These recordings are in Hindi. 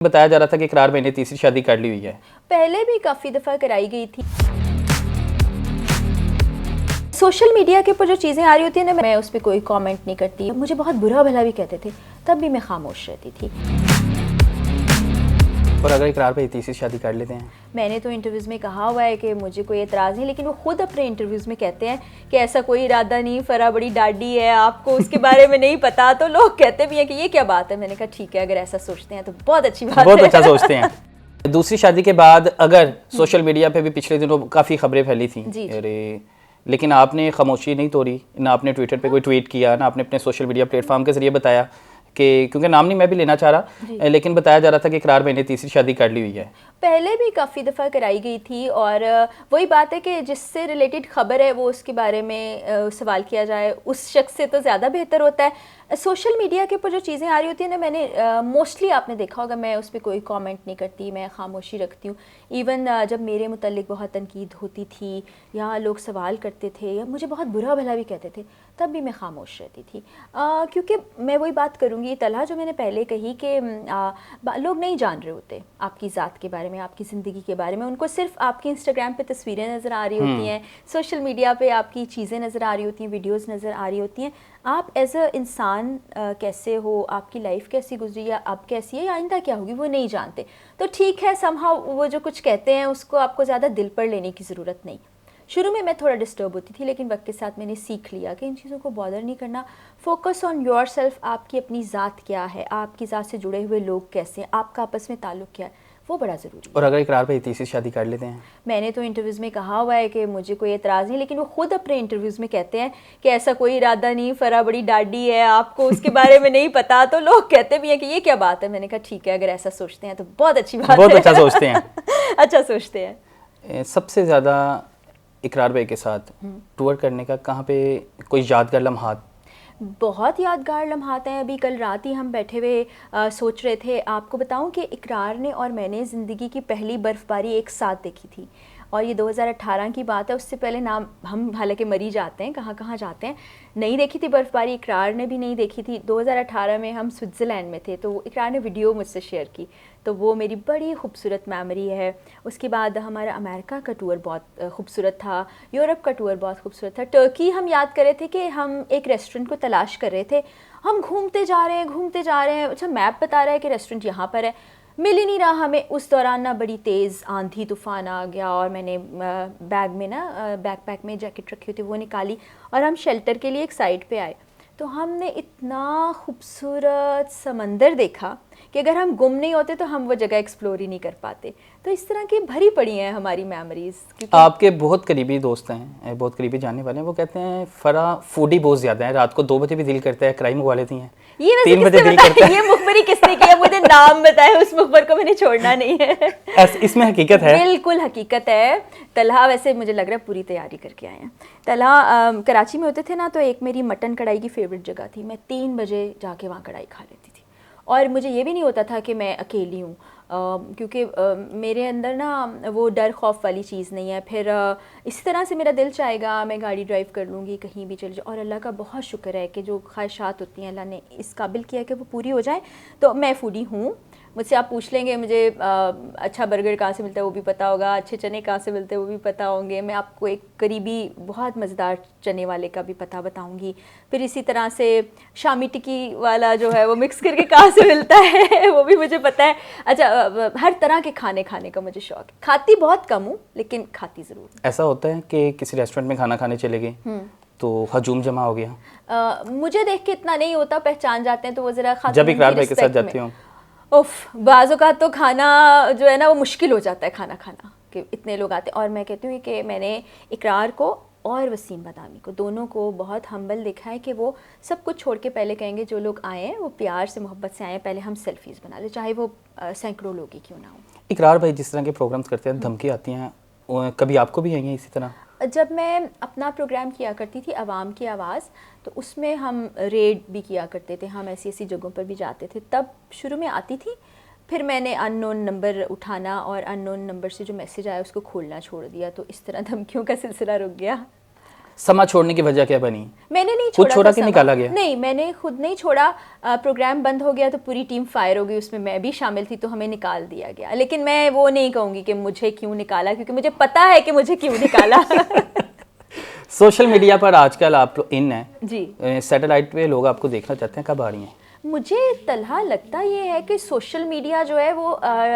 बताया जा रहा था कि इकरार मैंने तीसरी शादी कर ली हुई है। पहले भी काफ़ी दफ़ा कराई गई थी। सोशल मीडिया के ऊपर जो चीज़ें आ रही होती हैं ना, मैं उस पर कोई कमेंट नहीं करती। मुझे बहुत बुरा भला भी कहते थे, तब भी मैं खामोश रहती थी। और अगर इकरार पे तीसरी शादी कर लेते हैं? मैंने तो इंटरव्यूज़ में कहा हुआ है कि मुझे कोई एतराज़ नहीं, लेकिन वो खुद अपने इंटरव्यूज़ में कहते हैं कि ऐसा कोई इरादा नहीं, फरा बड़ी डाडी है, आपको उसके बारे में नहीं पता। तो लोग कहते भी हैं कि ये क्या बात है। मैंने कहा ठीक है, अगर ऐसा सोचते हैं तो बहुत अच्छी बात है, बहुत अच्छा सोचते हैं। दूसरी शादी के बाद अगर सोशल मीडिया पे भी पिछले दिनों काफ़ी खबरें फैली थी, अरे लेकिन आपने खामोशी नहीं तोड़ी, ना आपने ट्विटर पे कोई ट्वीट किया, ना आपने अपने सोशल मीडिया प्लेटफॉर्म के जरिए बताया कि, क्योंकि नाम नहीं मैं भी लेना चाह रहा, लेकिन बताया जा रहा था कि इकरार मैंने तीसरी शादी कर ली हुई है। पहले भी काफ़ी दफ़ा कराई गई थी, और वही बात है कि जिससे रिलेटेड ख़बर है वो उसके बारे में सवाल किया जाए, उस शख्स से तो ज़्यादा बेहतर होता है। सोशल मीडिया के ऊपर जो चीज़ें आ रही होती हैं ना, मैंने मोस्टली आपने देखा होगा मैं उस पर कोई कमेंट नहीं करती, मैं खामोशी रखती हूँ। इवन जब मेरे मुतल्लिक बहुत तनकीद होती थी या लोग सवाल करते थे या मुझे बहुत बुरा भला भी कहते थे, तब भी मैं खामोश रहती थी। क्योंकि मैं वही बात करूँगी तलहा, जो मैंने पहले कही कि लोग नहीं जान रहे होते आपकी ज़ात के बारे में, आपकी ज़िंदगी के बारे में। उनको सिर्फ आपकी इंस्टाग्राम पे तस्वीरें नज़र आ रही होती हैं, सोशल मीडिया पे आपकी चीज़ें नज़र आ रही होती हैं, वीडियोस नज़र आ रही होती हैं। आप एज अ इंसान कैसे हो, आपकी लाइफ कैसी गुजरी या अब कैसी है या आइंदा क्या होगी, वो नहीं जानते। तो ठीक है, समहाउ वो जो कुछ कहते हैं उसको आपको ज़्यादा दिल पर लेने की ज़रूरत नहीं। शुरू में मैं थोड़ा डिस्टर्ब होती थी, लेकिन वक्त के साथ मैंने सीख लिया कि इन चीज़ों को बॉदर नहीं करना। फोकस ऑन योर सेल्फ, आपकी अपनी ज़ात क्या है, आपकी ज़ात से जुड़े हुए लोग कैसे हैं, आपका आपस में ताल्लुक़ क्या है, वो बड़ा ज़रूरी है। और अगर इकरार पे तीसरी शादी कर लेते हैं? मैंने तो इंटरव्यूज़ में कहा हुआ है कि मुझे कोई एतराज़ नहीं, लेकिन वो खुद अपने इंटरव्यूज़ में कहते हैं कि ऐसा कोई इरादा नहीं, फरा बड़ी डाडी है, आपको उसके बारे में नहीं पता। तो लोग कहते भी हैं कि ये क्या बात है। मैंने कहा ठीक है, अगर ऐसा सोचते हैं तो बहुत अच्छी बात है, बहुत अच्छा सोचते हैं। अच्छा सोचते हैं। सबसे ज़्यादा इकरार भाई के साथ टूर करने का कहाँ पे कोई यादगार लम्हात? बहुत यादगार लम्हात हैं। अभी कल रात ही हम बैठे हुए सोच रहे थे, आपको बताऊं कि इकरार ने और मैंने ज़िंदगी की पहली बर्फ़बारी एक साथ देखी थी, और ये 2018 की बात है। उससे पहले नाम हम हालांकि मरी जाते हैं, कहाँ कहाँ जाते हैं, नहीं देखी थी बर्फ़बारी। इकरार ने भी नहीं देखी थी। 2018 में हम स्विट्ज़रलैंड में थे, तो इकरार ने वीडियो मुझसे शेयर की, तो वो मेरी बड़ी खूबसूरत मेमोरी है। उसके बाद हमारा अमेरिका का टूर बहुत खूबसूरत था, यूरोप का टूर बहुत खूबसूरत था। टर्की हम याद कर रहे थे कि हम एक रेस्टोरेंट को तलाश कर रहे थे, हम घूमते जा रहे हैं घूमते जा रहे हैं। अच्छा, मैप बता रहा है कि रेस्टोरेंट यहाँ पर है, मिल ही नहीं रहा हमें। उस दौरान ना बड़ी तेज़ आंधी तूफ़ान आ गया, और मैंने बैग में ना बैकपैक में जैकेट रखी थी, वो निकाली और हम शेल्टर के लिए एक साइड पे आए। तो हमने इतना खूबसूरत समंदर देखा कि अगर हम गुम नहीं होते तो हम वो जगह एक्सप्लोर ही नहीं कर पाते। तो इस तरह की भरी पड़ी हैं हमारी मेमोरीज। आपके बहुत करीबी दोस्त हैं, बहुत करीबी जानने वाले हैं, वो कहते हैं फरा फूडी बहुत ज़्यादा है, रात को 2 बजे भी दिल करता है क्राइम उगा लेती हैं, ये वैसे 3 बजे दिल करता है। ये मुखबरी किसने किया, मुझे नाम बताए, उस मुखबर को मैंने छोड़ना नहीं है। इसमें हकीकत है? बिल्कुल हकीकत है। तलहा वैसे मुझे लग रहा है पूरी तैयारी करके आए हैं। तलहा कराची में होते थे ना, तो एक मेरी मटन कढ़ाई की फेवरेट जगह थी, मैं 3 बजे जाके वहाँ कढ़ाई खा लेती थी। और मुझे ये भी नहीं होता था कि मैं अकेली हूँ, क्योंकि मेरे अंदर ना वो डर खौफ वाली चीज़ नहीं है। फिर इसी तरह से मेरा दिल चाहेगा मैं गाड़ी ड्राइव कर लूँगी, कहीं भी चल जाऊँ। और अल्लाह का बहुत शुक्र है कि जो ख्वाहिशात होती हैं अल्लाह ने इस काबिल किया कि वो पूरी हो जाए। तो मैं फूडी हूँ। मुझसे आप पूछ लेंगे मुझे अच्छा बर्गर कहाँ से मिलता है वो भी पता होगा, अच्छे चने कहाँ से मिलते हैं वो भी पता होंगे। मैं आपको एक करीबी बहुत मज़ेदार चने वाले का भी पता बताऊंगी। फिर इसी तरह से शामी टिक्की वाला जो है वो मिक्स करके कहाँ से मिलता है वो भी मुझे पता है। अच्छा, हर तरह के खाने खाने का मुझे शौक है। खाती बहुत कम हूँ, लेकिन खाती ज़रूर। ऐसा होता है कि किसी रेस्टोरेंट में खाना खाने चले गए तो हजूम जमा हो गया? मुझे देख के इतना नहीं होता, पहचान जाते हैं तो वो ज़रा जब इकरार भाई के साथ जाती हूँ, उफ, बाज़ों का तो खाना जो है ना वो मुश्किल हो जाता है खाना खाना, कि इतने लोग आते हैं। और मैं कहती हूँ कि मैंने इकरार को और वसीम बदामी को, दोनों को बहुत हम्बल देखा है कि वो सब कुछ छोड़ के पहले कहेंगे जो लोग आए हैं वो प्यार से मोहब्बत से आए हैं, पहले हम सेल्फीज़ बना ले, चाहे वो सैकड़ों लोग ही क्यों ना हो। इकरार भाई जिस तरह के प्रोग्राम्स करते हैं, धमकी आती हैं, कभी आपको भी आई हैं इसी तरह? जब मैं अपना प्रोग्राम किया करती थी आवाम की आवाज़, तो उसमें हम रेड भी किया करते थे, हम ऐसी ऐसी जगहों पर भी जाते थे। तब शुरू में आती थी, फिर मैंने अननोन नंबर उठाना और अननोन नंबर से जो मैसेज आया उसको खोलना छोड़ दिया, तो इस तरह धमकियों का सिलसिला रुक गया। समा छोड़ने की वजह क्या बनी? मैंने नहीं खुद छोड़ा था कि समा। निकाला गया? नहीं, मैंने खुद नहीं छोड़ा। प्रोग्राम बंद हो गया तो पूरी टीम फायर हो गई, उसमें मैं भी शामिल थी, तो हमें निकाल दिया गया। लेकिन मैं वो नहीं कहूँगी कि मुझे क्यों निकाला, क्योंकि मुझे पता है कि मुझे क्यों निकाला। सोशल मीडिया पर आजकल आप इन है जी, सैटेलाइट पे लोग आपको देखना चाहते हैं, कब आ रही हैं? मुझे तलहा लगता ये है कि सोशल मीडिया जो है वो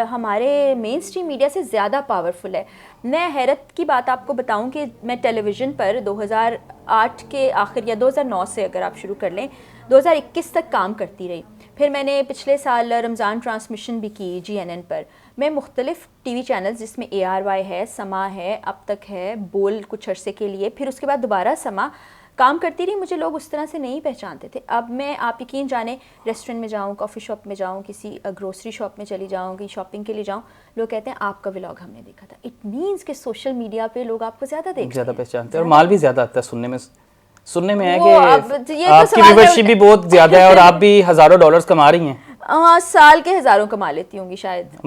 हमारे मेन स्ट्रीम मीडिया से ज़्यादा पावरफुल है। मैं हैरत की बात आपको बताऊं कि मैं टेलीविज़न पर 2008 के आखिर या 2009 से अगर आप शुरू कर लें 2021 तक काम करती रही। फिर मैंने पिछले साल रमज़ान ट्रांसमिशन भी की GNN पर। मैं मुख्तलिफ़ TV चैनल्स जिसमें ARY है, समा है, अब तक है, बोल कुछ अरसे के लिए, फिर उसके बाद दोबारा समा काम करती रही। मुझे लोग उस तरह से नहीं पहचानते थे। अब मैं, आप यकीन जाने, रेस्टोरेंट में जाऊँ, कॉफ़ी शॉप में जाऊँ, किसी ग्रोसरी शॉप में चली जाऊँ, कहीं शॉपिंग के लिए जाऊँ, लोग कहते हैं आपका व्लॉग हमने देखा था। इट मीन्स कि सोशल मीडिया पे लोग आपको ज़्यादा देखते हैं, ज़्यादा पहचानते हैं और माल भी ज़्यादा आता है। सुनने में है वो कि अब ये तो आपकी सवाल है। व्यूअरशिप भी बहुत ज़्यादा है और आप भी हज़ारों डॉलर्स कमा रही हैं। हाँ, साल के हज़ारों कमा लेती होंगी शायद।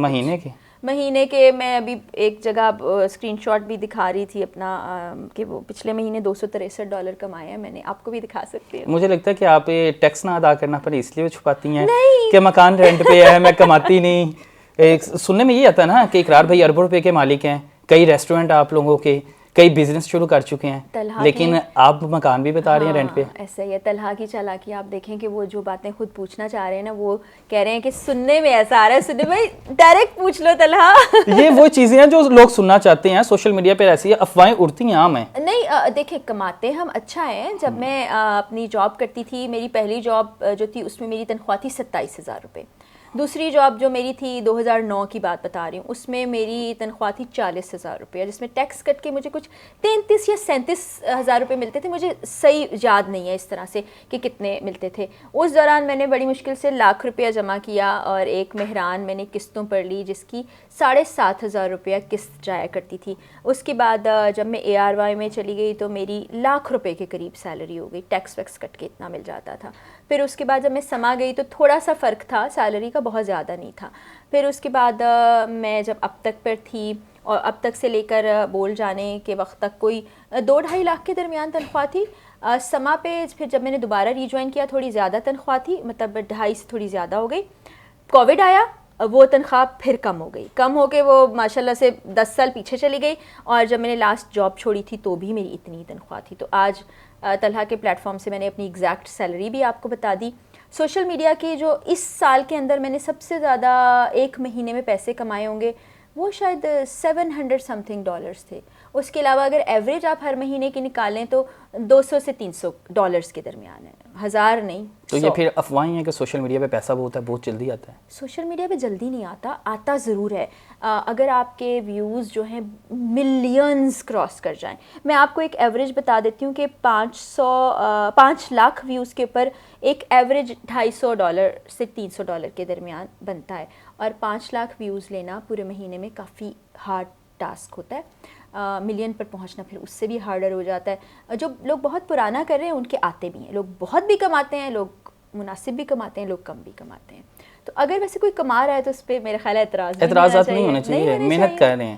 महीने के मैं अभी एक जगह स्क्रीनशॉट भी दिखा रही थी अपना कि वो पिछले महीने $263 कमाए हैं मैंने। आपको भी दिखा सकती हूँ। मुझे लगता है कि आप ये टैक्स ना अदा करना पड़े इसलिए वो छुपाती हैं कि मकान रेंट पे है, मैं कमाती नहीं। एक सुनने में ये आता है ना कि इकरार भाई अरबों रुपए के मालिक हैं, कई रेस्टोरेंट आप लोगों के, कई बिजनेस शुरू कर चुके हैं, लेकिन आप मकान भी बता रही हैं रेंट पे। ऐसा ही है। तलहा की चालाकी आप देखें कि वो जो बातें खुद पूछना चाह रहे हैं ना, वो कह रहे हैं कि सुनने में ऐसा आ रहा है, सुनने में डायरेक्ट पूछ लो तलहा। ये वो चीजें हैं जो लोग सुनना चाहते हैं। सोशल मीडिया पे ऐसी अफवाहें उड़ती हैं, आम है। नहीं, देखिए कमाते हम अच्छा है। जब मैं अपनी जॉब करती थी, मेरी पहली जॉब जो थी उसमें मेरी तनख्वाह थी 27,000 रुपये। दूसरी जॉब जो मेरी थी 2009 की बात बता रही हूँ, उसमें मेरी तनख्वाह थी 40,000 रुपये, जिसमें टैक्स कट के मुझे कुछ 33 या 37,000 रुपये मिलते थे। मुझे सही याद नहीं है इस तरह से कि कितने मिलते थे। उस दौरान मैंने बड़ी मुश्किल से लाख रुपया जमा किया और एक मेहरान मैंने किस्तों पर ली जिसकी 7,500 रुपया किस्त जाया करती थी। उसके बाद जब मैं ARY में चली गई तो मेरी लाख रुपये के करीब सैलरी हो गई, टैक्स वैक्स कट के इतना मिल जाता था। फिर उसके बाद जब मैं समा गई तो थोड़ा सा फ़र्क था, सैलरी का बहुत ज़्यादा नहीं था। फिर उसके बाद मैं जब अब तक पर थी और अब तक से लेकर बोल जाने के वक्त तक कोई 2-2.5 लाख के दरमियान तनख्वाह थी। समा पे फिर जब मैंने दोबारा रीजॉइन किया थोड़ी ज़्यादा तनख्वाह थी, मतलब 2.5 से थोड़ी ज़्यादा हो गई। कोविड आया, वो तनख्वाह फिर कम हो गई, कम हो के वो माशाल्लाह से 10 साल पीछे चली गई। और जब मैंने लास्ट जॉब छोड़ी थी तो भी मेरी इतनी तनख्वाह थी। तो आज तलहा के प्लेटफॉर्म से मैंने अपनी एग्जैक्ट सैलरी भी आपको बता दी। सोशल मीडिया की जो इस साल के अंदर मैंने सबसे ज़्यादा एक महीने में पैसे कमाए होंगे वो शायद $700 समथिंग थे। उसके अलावा अगर एवरेज आप हर महीने की निकालें तो $200 से $300 के दरमियान है, 1000 नहीं। तो ये फिर अफवाहें हैं कि सोशल मीडिया पे पैसा बहुत जल्दी आता है। सोशल मीडिया पे जल्दी नहीं आता, आता ज़रूर है। अगर आपके व्यूज़ जो हैं मिलियंस क्रॉस कर जाएं। मैं आपको एक एवरेज बता देती हूँ कि 5 लाख व्यूज़ के ऊपर एक एवरेज $250 से $300 के दरमियान बनता है। और 5 लाख व्यूज़ लेना पूरे महीने में काफ़ी हार्ड टास्क होता है। मिलियन पर पहुंचना फिर उससे भी हार्डर हो जाता है। जो लोग बहुत पुराना कर रहे हैं उनके आते भी हैं, लोग बहुत भी कमाते हैं, लोग मुनासिब भी कमाते हैं, लोग कम भी कमाते हैं। तो अगर वैसे कोई कमा रहा है तो उस पर मेरा ख्याल है एतराज़ नहीं होना चाहिए, मेहनत कर रहे हैं।